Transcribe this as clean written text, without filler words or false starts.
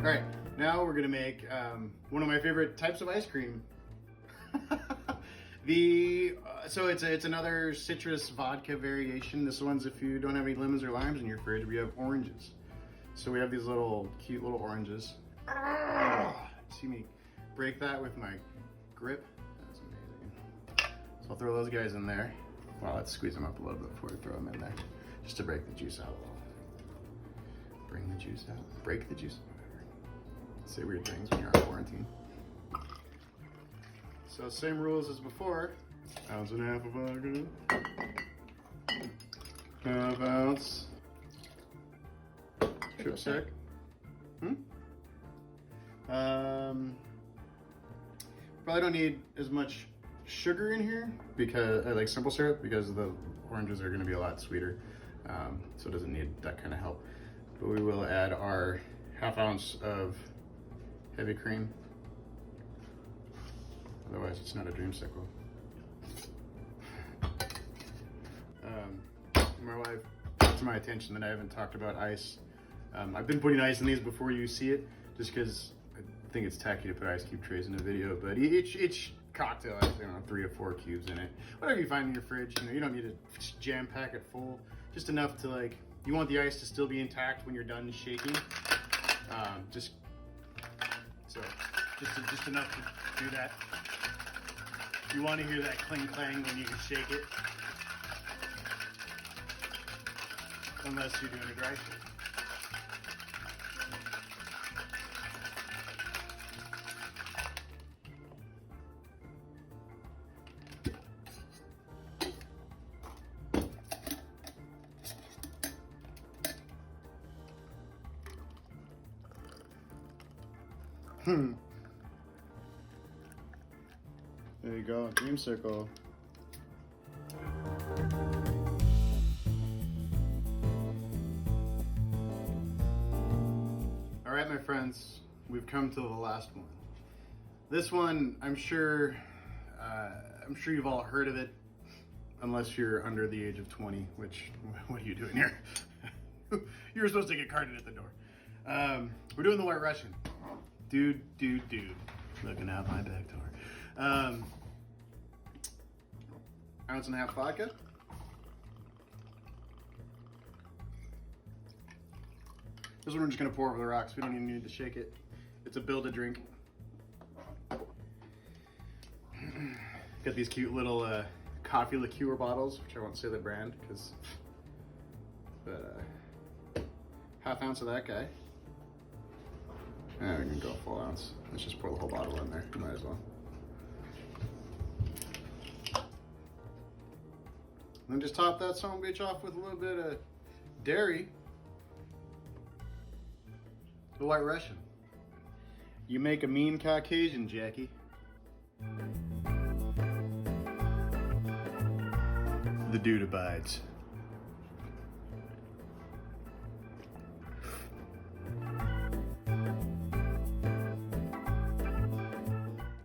right, now we're gonna make one of my favorite types of ice cream. So it's another citrus vodka variation. This one's if you don't have any lemons or limes in your fridge, we have oranges. So we have these cute little oranges. See me break that with my grip? That's amazing. So I'll throw those guys in there. Well, let's squeeze them up a little bit before we throw them in there, just to break the juice out a little. Bring the juice out, break the juice, whatever. Say weird things when you're on quarantine. So same rules as before. Ounce and a half of vodka. Half ounce. Creamsicle. Probably don't need as much sugar in here because I like simple syrup because the oranges are going to be a lot sweeter, so it doesn't need that kind of help. But we will add our ½ ounce of heavy cream. Otherwise, it's not a dreamsicle. My wife brought to my attention that I haven't talked about ice. I've been putting ice in these before you see it, just because I think it's tacky to put ice cube trays in a video. But each cocktail has 3 to 4 cubes in it. Whatever you find in your fridge, you don't need to jam pack it full. Just enough to you want the ice to still be intact when you're done shaking. Just enough to do that. You want to hear that cling clang when you shake it. Unless you're doing a dry shake. There you go, Creamsicle. All right, my friends, we've come to the last one. This one, I'm sure you've all heard of it, unless you're under the age of 20. Which, what are you doing here? You were supposed to get carted at the door. We're doing the White Russian. Dude, looking out my back door. Ounce and a half vodka. This one we're just gonna pour over the rocks. We don't even need to shake it. It's a build-a-drink. Got these cute little Coffee Liqueur bottles, which I won't say the brand, but ½ ounce of that guy. And we can go a full ounce. Let's just pour the whole bottle in there. Might as well. And then just top that son of a bitch off with a little bit of dairy. The White Russian. You make a mean Caucasian, Jackie. The dude abides.